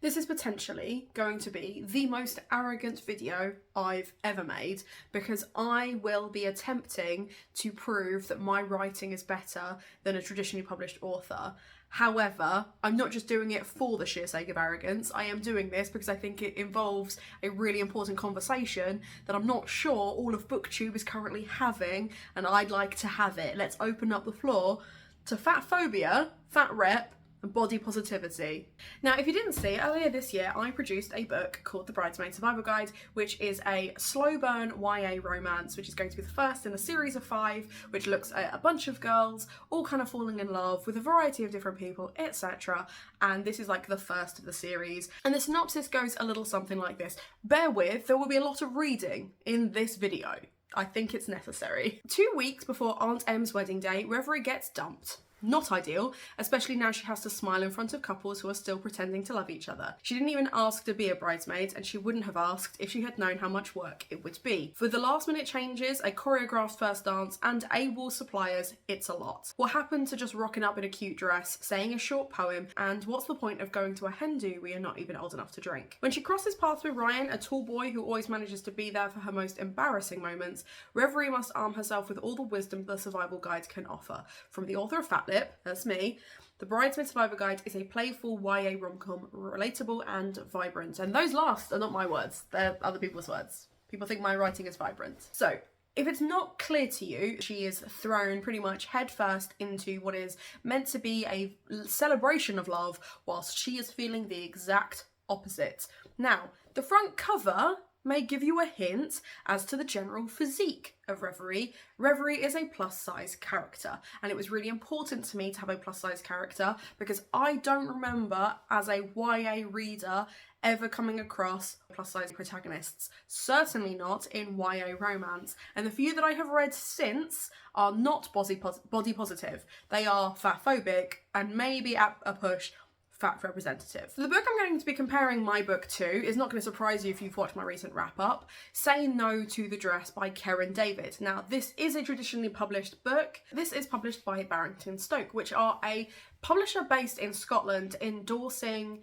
This is potentially going to be the most arrogant video I've ever made, because I will be attempting to prove that my writing is better than a traditionally published author. However, I'm not just doing it for the sheer sake of arrogance. I am doing this because I think it involves a really important conversation that I'm not sure all of BookTube is currently having, and I'd like to have it. Let's open up the floor to fatphobia, fat rep, and body positivity. Now, if you didn't see, earlier this year I produced a book called The Bridesmaids Survival Guide, which is a slow burn YA romance, which is going to be the first in a series of 5, which looks at a bunch of girls all kind of falling in love with a variety of different people, etc. And this is like the first of the series. And the synopsis goes a little something like this. Bear with, there will be a lot of reading in this video. I think it's necessary. 2 weeks before Aunt Em's wedding day, Reverie gets dumped. Not ideal, especially now she has to smile in front of couples who are still pretending to love each other. She didn't even ask to be a bridesmaid, and she wouldn't have asked if she had known how much work it would be. For the last minute changes, a choreographed first dance, and AWOL suppliers, it's a lot. What happened to just rocking up in a cute dress, saying a short poem, and what's the point of going to a hen do where you're not even old enough to drink? When she crosses paths with Ryan, a tall boy who always manages to be there for her most embarrassing moments, Reverie must arm herself with all the wisdom the survival guide can offer. From the author of that's me. The Bridesmaids Survivor Guide is a playful YA rom-com, relatable and vibrant. And those last are not my words, they're other people's words. People think my writing is vibrant. So, if it's not clear to you, she is thrown pretty much headfirst into what is meant to be a celebration of love, whilst she is feeling the exact opposite. Now, the front cover may give you a hint as to the general physique of Reverie. Reverie is a plus size character, and it was really important to me to have a plus size character because I don't remember as a YA reader ever coming across plus size protagonists, certainly not in YA romance, and the few that I have read since are not body positive. They are fatphobic and maybe at a push fat representative. The book I'm going to be comparing my book to is not going to surprise you if you've watched my recent wrap up, Say No to the Dress by Karen David. Now, this is a traditionally published book. This is published by Barrington Stoke, which are a publisher based in Scotland endorsing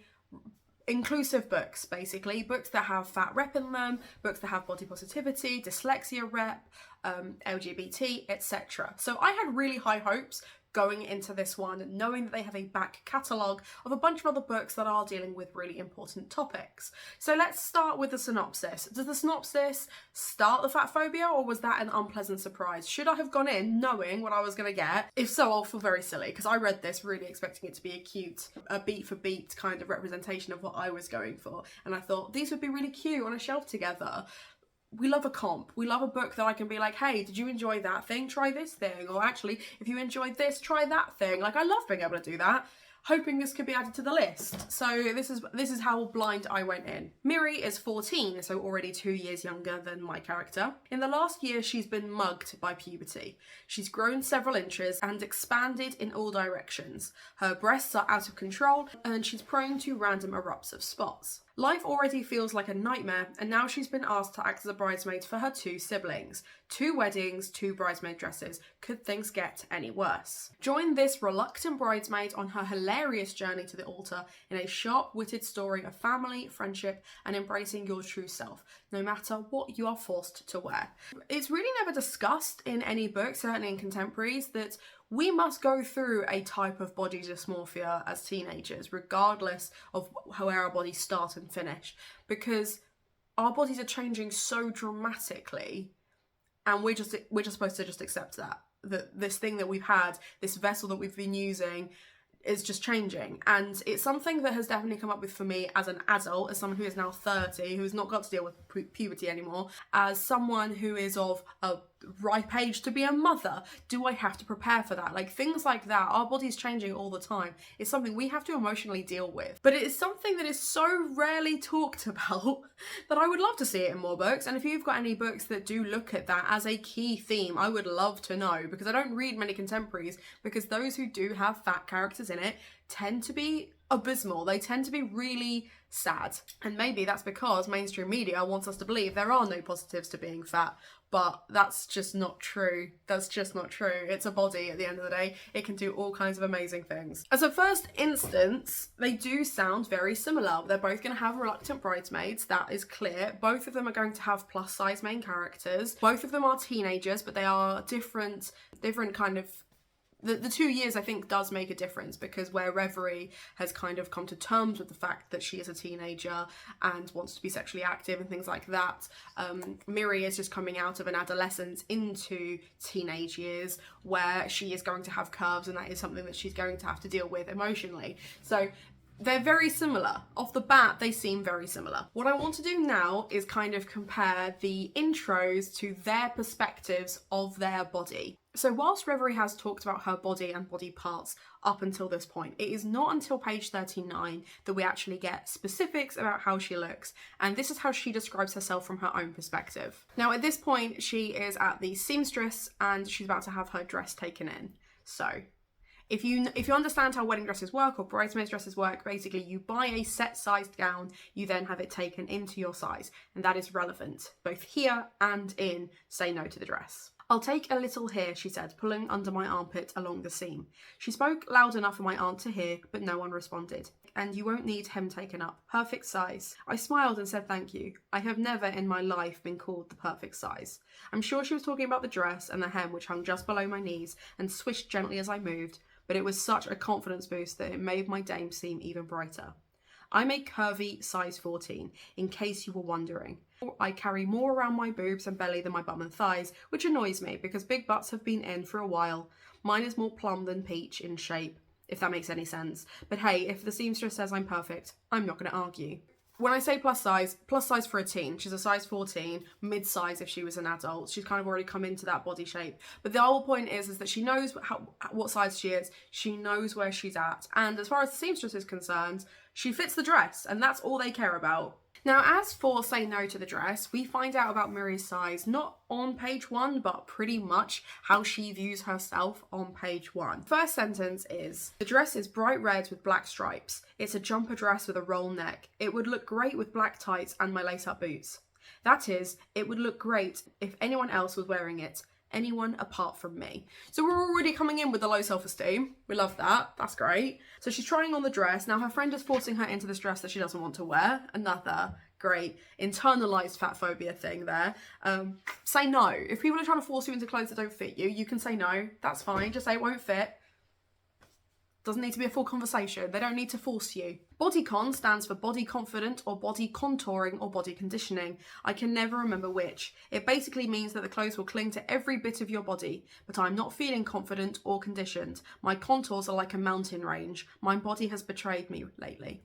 inclusive books, basically. Books that have fat rep in them, books that have body positivity, dyslexia rep, LGBT, etc. So I had really high hopes going into this one, knowing that they have a back catalogue of a bunch of other books that are dealing with really important topics. So let's start with the synopsis. Does the synopsis start the fatphobia, or was that an unpleasant surprise? Should I have gone in knowing what I was going to get? If so, I'll feel very silly, because I read this really expecting it to be a cute, a beat for beat kind of representation of what I was going for, and I thought these would be really cute on a shelf together. We love a comp. We love a book that I can be like, hey, did you enjoy that thing? Try this thing. Or actually, if you enjoyed this, try that thing. Like, I love being able to do that. Hoping this could be added to the list. So this is how blind I went in. Miri is 14, so already 2 years younger than my character. In the last year, she's been mugged by puberty. She's grown several inches and expanded in all directions. Her breasts are out of control, and she's prone to random erupts of spots. Life already feels like a nightmare, and now she's been asked to act as a bridesmaid for her 2 siblings. 2 weddings, 2 bridesmaid dresses. Could things get any worse? Join this reluctant bridesmaid on her hilarious journey to the altar in a sharp-witted story of family, friendship, and embracing your true self, no matter what you are forced to wear. It's really never discussed in any book, certainly in contemporaries, that we must go through a type of body dysmorphia as teenagers, regardless of where our bodies start and finish, because our bodies are changing so dramatically, and we're just supposed to just accept that this thing that we've had, this vessel that we've been using, is just changing. And it's something that has definitely come up with for me as an adult, as someone who is now 30, who has not got to deal with puberty anymore, as someone who is of a ripe age to be a mother. Do I have to prepare for that? Like, things like that. Our body's changing all the time. It's something we have to emotionally deal with. But it is something that is so rarely talked about that I would love to see it in more books. And if you've got any books that do look at that as a key theme, I would love to know, because I don't read many contemporaries, because those who do have fat characters in it tend to be abysmal. They tend to be really sad. And maybe that's because mainstream media wants us to believe there are no positives to being fat. But that's just not true. That's just not true. It's a body at the end of the day. It can do all kinds of amazing things. As a first instance, they do sound very similar. They're both going to have reluctant bridesmaids. That is clear. Both of them are going to have plus size main characters. Both of them are teenagers, but they are different kind of. The 2 years, I think, does make a difference, because where Reverie has kind of come to terms with the fact that she is a teenager and wants to be sexually active and things like that, Miri is just coming out of an adolescence into teenage years where she is going to have curves, and that is something that she's going to have to deal with emotionally. So they're very similar. Off the bat, they seem very similar. What I want to do now is kind of compare the intros to their perspectives of their body. So whilst Reverie has talked about her body and body parts up until this point, it is not until page 39 that we actually get specifics about how she looks, and this is how she describes herself from her own perspective. Now at this point, she is at the seamstress and she's about to have her dress taken in. So if you understand how wedding dresses work or bridesmaids dresses work, basically you buy a set sized gown, you then have it taken into your size, and that is relevant both here and in Say No to the Dress. "I'll take a little here," she said, pulling under my armpit along the seam. She spoke loud enough for my aunt to hear, but no one responded. "And you won't need hem taken up. Perfect size." I smiled and said thank you. I have never in my life been called the perfect size. I'm sure she was talking about the dress and the hem, which hung just below my knees and swished gently as I moved, but it was such a confidence boost that it made my dame seem even brighter. "I'm a curvy size 14, in case you were wondering. I carry more around my boobs and belly than my bum and thighs, which annoys me because big butts have been in for a while. Mine is more plum than peach in shape, if that makes any sense. But hey, if the seamstress says I'm perfect, I'm not going to argue." When I say plus size for a teen. She's a size 14, mid-size if she was an adult. She's kind of already come into that body shape. But the whole point is that she knows what size she is. She knows where she's at. And as far as the seamstress is concerned, she fits the dress, and that's all they care about. Now, as for Say No to the Dress, we find out about Miri's size not on page 1, but pretty much how she views herself on page 1. First sentence is, "The dress is bright red with black stripes. It's a jumper dress with a roll neck. It would look great with black tights and my lace-up boots. That is, it would look great if anyone else was wearing it. Anyone apart from me." So we're already coming in with the low self-esteem. We love that. That's great. So she's trying on the dress. Now her friend is forcing her into this dress that she doesn't want to wear. Another great internalized fatphobia thing there. Say no. If people are trying to force you into clothes that don't fit you, you can say no. That's fine. Just say it won't fit. Doesn't need to be a full conversation. They don't need to force you. Bodycon stands for body confident or body contouring or body conditioning. I can never remember which. It basically means that the clothes will cling to every bit of your body, but I'm not feeling confident or conditioned. My contours are like a mountain range. My body has betrayed me lately.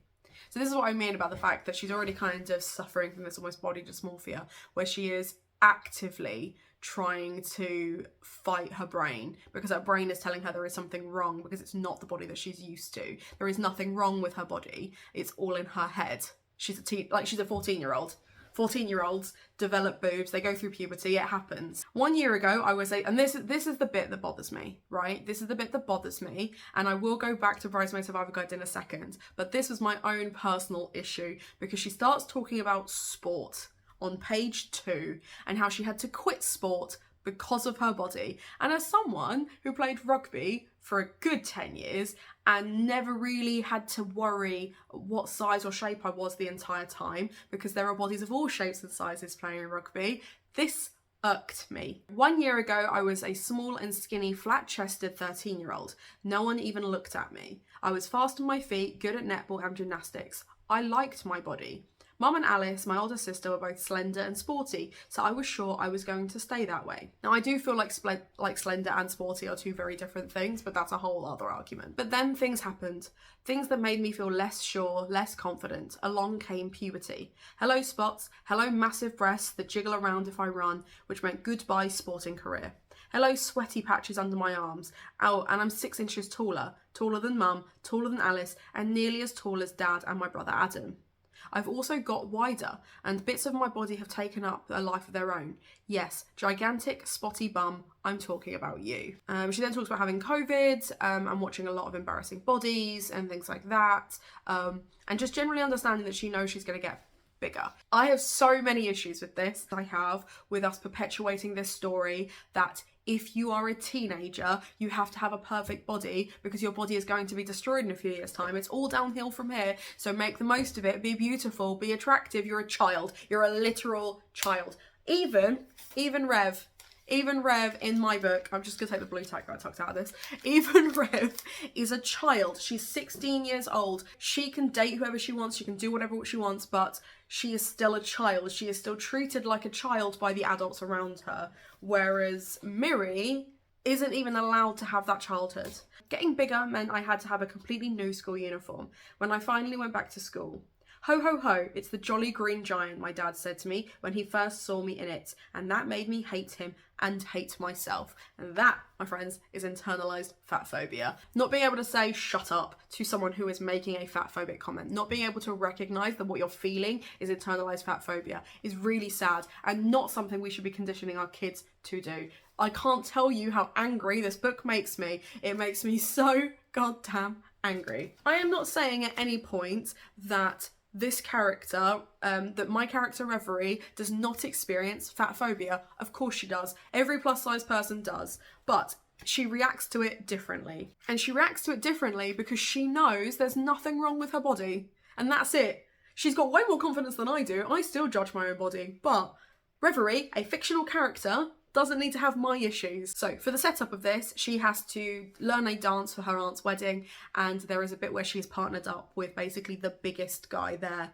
So this is what I mean about the fact that she's already kind of suffering from this almost body dysmorphia, where she is actively trying to fight her brain because her brain is telling her there is something wrong because it's not the body that she's used to. There is nothing wrong with her body. It's all in her head. She's a 14-year-old. 14-year-olds develop boobs, they go through puberty, it happens. 1 year ago, I was and this is the bit that bothers me, right? This is the bit that bothers me, and I will go back to Bridesmaids Survivor Guide in a second, but this was my own personal issue because she starts talking about sport on page 2 and how she had to quit sport because of her body. And as someone who played rugby for a good 10 years and never really had to worry what size or shape I was the entire time, because there are bodies of all shapes and sizes playing rugby, this irked me. 1 year ago, I was a small and skinny, flat-chested 13-year-old. No one even looked at me. I was fast on my feet, good at netball and gymnastics. I liked my body. Mum and Alice, my older sister, were both slender and sporty, so I was sure I was going to stay that way. Now, I do feel like slender and sporty are two very different things, but that's a whole other argument. But then things happened. Things that made me feel less sure, less confident. Along came puberty. Hello spots, hello massive breasts that jiggle around if I run, which meant goodbye sporting career. Hello sweaty patches under my arms. Oh, and I'm 6 inches taller than Mum, taller than Alice, and nearly as tall as Dad and my brother Adam. I've also got wider, and bits of my body have taken up a life of their own. Yes, gigantic, spotty bum, I'm talking about you. She then talks about having COVID, and watching a lot of embarrassing bodies and things like that, and just generally understanding that she knows she's going to get bigger. I have so many issues with this. I have with us perpetuating this story that if you are a teenager, you have to have a perfect body because your body is going to be destroyed in a few years' time. It's all downhill from here. So make the most of it. Be beautiful. Be attractive. You're a child. You're a literal child. Even Rev in my book, I'm just going to take the blue tack I tucked out of this. Even Rev is a child. She's 16 years old. She can date whoever she wants. She can do whatever she wants, but she is still a child. She is still treated like a child by the adults around her. Whereas Miri isn't even allowed to have that childhood. Getting bigger meant I had to have a completely new school uniform. When I finally went back to school, ho ho ho, it's the jolly green giant, my dad said to me when he first saw me in it, and that made me hate him and hate myself. And that, my friends, is internalised fat phobia. Not being able to say shut up to someone who is making a fat phobic comment, not being able to recognise that what you're feeling is internalised fat phobia is really sad and not something we should be conditioning our kids to do. I can't tell you how angry this book makes me. It makes me so goddamn angry. I am not saying at any point that this character, that my character Reverie does not experience fat phobia. Of course she does. Every plus size person does. But she reacts to it differently. And she reacts to it differently because she knows there's nothing wrong with her body. And that's it. She's got way more confidence than I do. I still judge my own body. But Reverie, a fictional character, doesn't need to have my issues. So for the setup of this, she has to learn a dance for her aunt's wedding, and there is a bit where she's partnered up with basically the biggest guy there.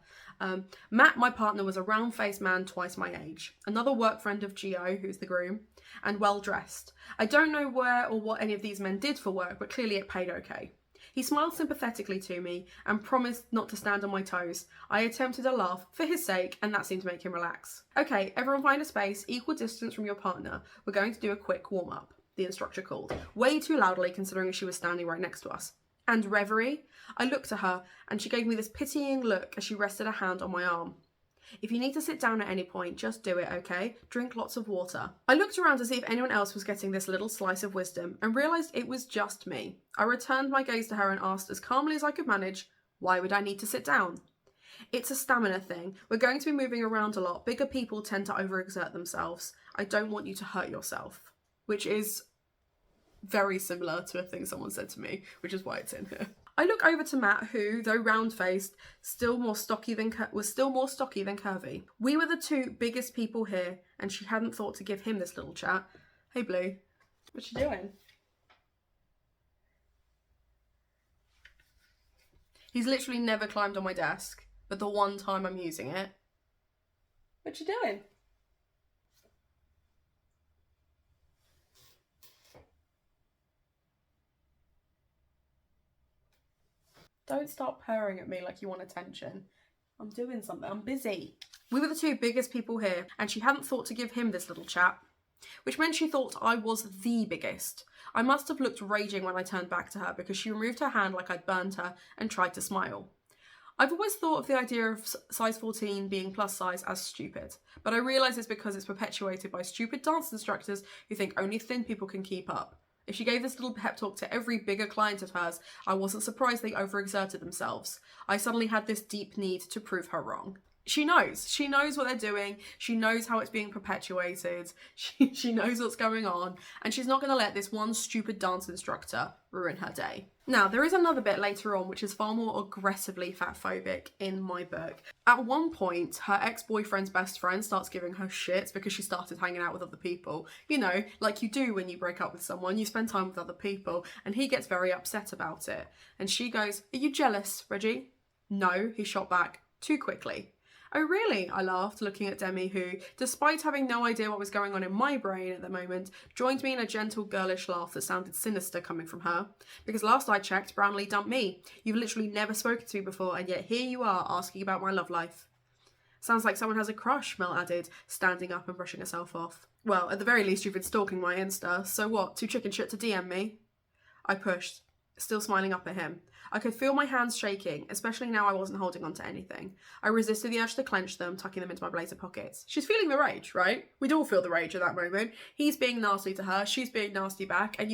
Matt, my partner, was a round-faced man twice my age, another work friend of Gio, who's the groom, and well-dressed. I don't know where or what any of these men did for work, but clearly it paid okay. He smiled sympathetically to me and promised not to stand on my toes. I attempted a laugh for his sake, and that seemed to make him relax. Okay, everyone find a space, equal distance from your partner. We're going to do a quick warm-up, the instructor called, way too loudly considering she was standing right next to us. And Reverie? I looked at her, and she gave me this pitying look as she rested a hand on my arm. If you need to sit down at any point, just do it, okay? Drink lots of water. I looked around to see if anyone else was getting this little slice of wisdom and realised it was just me. I returned my gaze to her and asked as calmly as I could manage, why would I need to sit down? It's a stamina thing. We're going to be moving around a lot. Bigger people tend to overexert themselves. I don't want you to hurt yourself. Which is very similar to a thing someone said to me, which is why it's in here. I look over to Matt, who, though round-faced, was still more stocky than curvy. We were the two biggest people here, and she hadn't thought to give him this little chat. Hey, Blue. What you doing? He's literally never climbed on my desk, but the one time I'm using it. What you doing? Don't start purring at me like you want attention. I'm doing something. I'm busy. We were the two biggest people here, and she hadn't thought to give him this little chat, which meant she thought I was the biggest. I must have looked raging when I turned back to her because she removed her hand like I'd burned her and tried to smile. I've always thought of the idea of size 14 being plus size as stupid, but I realise it's because it's perpetuated by stupid dance instructors who think only thin people can keep up. If she gave this little pep talk to every bigger client of hers, I wasn't surprised they overexerted themselves. I suddenly had this deep need to prove her wrong. She knows what they're doing, she knows how it's being perpetuated, she knows what's going on, and she's not going to let this one stupid dance instructor ruin her day. Now, there is another bit later on which is far more aggressively fatphobic in my book. At one point, her ex-boyfriend's best friend starts giving her shit because she started hanging out with other people. You know, like you do when you break up with someone, you spend time with other people, and he gets very upset about it. And she goes, "Are you jealous, Reggie?" "No," he shot back, too quickly. "Oh really?" I laughed, looking at Demi, who, despite having no idea what was going on in my brain at the moment, joined me in a gentle girlish laugh that sounded sinister coming from her. Because last I checked, Brownlee dumped me. You've literally never spoken to me before, and yet here you are asking about my love life. Sounds like someone has a crush, Mel added, standing up and brushing herself off. Well, at the very least you've been stalking my Insta, so what, too chicken shit to DM me? I pushed, still smiling up at him. I could feel my hands shaking, especially now I wasn't holding on to anything. I resisted the urge to clench them, tucking them into my blazer pockets. She's feeling the rage, right? We'd all feel the rage at that moment. He's being nasty to her, she's being nasty back, and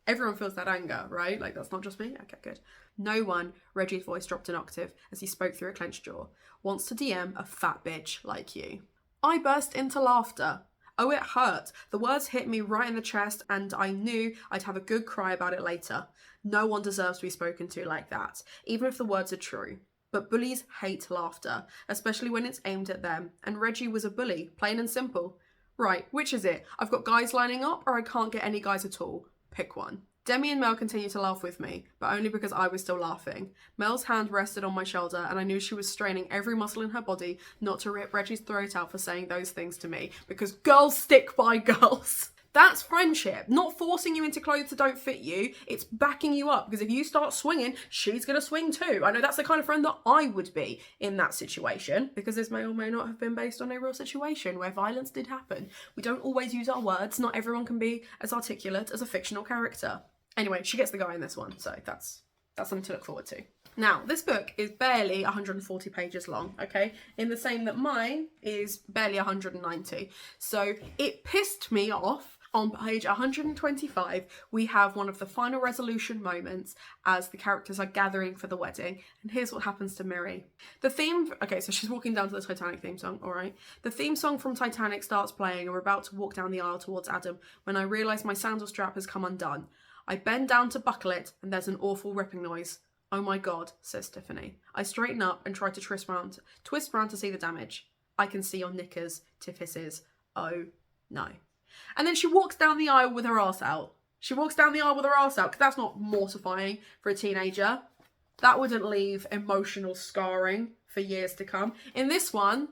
everyone feels that anger, right? Like, that's not just me? Okay, good. No one, Reggie's voice dropped an octave as he spoke through a clenched jaw, wants to DM a fat bitch like you. I burst into laughter. Oh, it hurt. The words hit me right in the chest, and I knew I'd have a good cry about it later. No one deserves to be spoken to like that, even if the words are true. But bullies hate laughter, especially when it's aimed at them, and Reggie was a bully, plain and simple. Right, which is it? I've got guys lining up, or I can't get any guys at all. Pick one. Demi and Mel continued to laugh with me, but only because I was still laughing. Mel's hand rested on my shoulder, and I knew she was straining every muscle in her body not to rip Reggie's throat out for saying those things to me, because girls stick by girls. That's friendship, not forcing you into clothes that don't fit you. It's backing you up, because if you start swinging, she's going to swing too. I know that's the kind of friend that I would be in that situation, because this may or may not have been based on a real situation where violence did happen. We don't always use our words. Not everyone can be as articulate as a fictional character. Anyway, she gets the guy in this one, so that's something to look forward to. Now, this book is barely 140 pages long, okay? In the same that mine is barely 190. So it pissed me off. On page 125, we have one of the final resolution moments as the characters are gathering for the wedding. And here's what happens to Miri. The theme, okay, so she's walking down to the Titanic theme song, all right? The theme song from Titanic starts playing and we're about to walk down the aisle towards Adam when I realise my sandal strap has come undone. I bend down to buckle it and there's an awful ripping noise. Oh my God, says Tiffany. I straighten up and try to twist round to see the damage. I can see your knickers, Tiff hisses. Oh no. And then she walks down the aisle with her arse out. She walks down the aisle with her arse out, because that's not mortifying for a teenager. That wouldn't leave emotional scarring for years to come. In this one,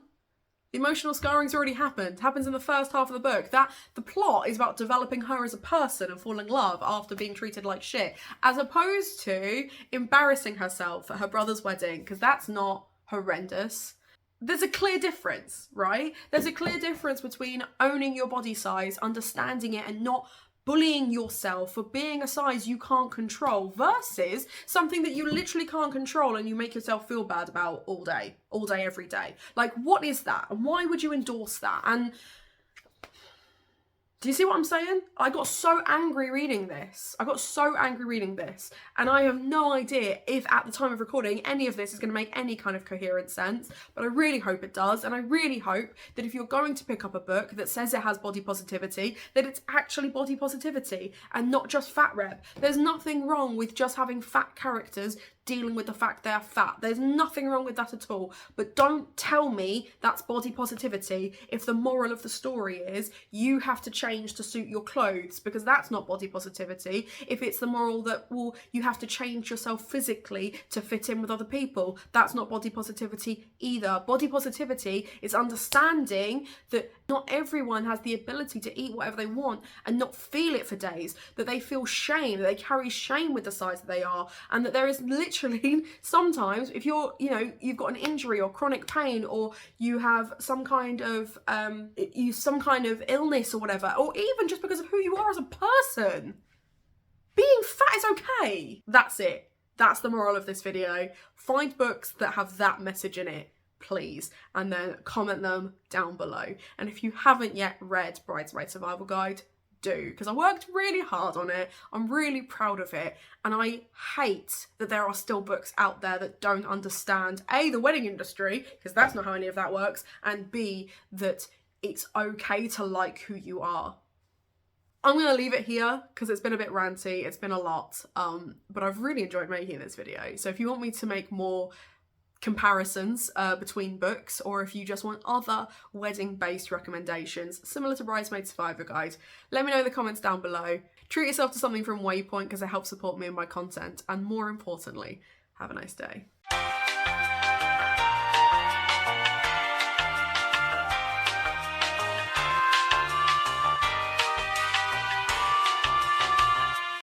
the emotional scarring's already happened. It happens in the first half of the book. The plot is about developing her as a person and falling in love after being treated like shit, as opposed to embarrassing herself at her brother's wedding, because that's not horrendous. There's a clear difference, right? There's a clear difference between owning your body size, understanding it, and not bullying yourself for being a size you can't control, versus something that you literally can't control and you make yourself feel bad about all day, every day. Like, what is that? And why would you endorse that? And do you see what I'm saying? I got so angry reading this. And I have no idea if at the time of recording any of this is going to make any kind of coherent sense, but I really hope it does. And I really hope that if you're going to pick up a book that says it has body positivity, that it's actually body positivity and not just fat rep. There's nothing wrong with just having fat characters dealing with the fact they're fat. There's nothing wrong with that at all. But don't tell me that's body positivity if the moral of the story is you have to change to suit your clothes, because that's not body positivity. If it's the moral that, well, you have to change yourself physically to fit in with other people, that's not body positivity either. Body positivity is understanding that not everyone has the ability to eat whatever they want and not feel it for days, that they feel shame, that they carry shame with the size that they are, and that there is literally sometimes if you're, you've got an injury or chronic pain, or you have some kind of illness or whatever, or even just because of who you are as a person, being fat is okay. That's it. That's the moral of this video. Find books that have that message in it, please, and then comment them down below. And if you haven't yet read Bridesmaids Survival Guide, do, because I worked really hard on it. I'm really proud of it, and I hate that there are still books out there that don't understand A, the wedding industry, because that's not how any of that works, and B, that it's okay to like who you are. I'm gonna leave it here because it's been a bit ranty, it's been a lot, but I've really enjoyed making this video. So if you want me to make more comparisons between books, or if you just want other wedding-based recommendations similar to Bridesmaids Survivor Guide, let me know in the comments down below. Treat yourself to something from Waypoint because it helps support me and my content, and more importantly, have a nice day.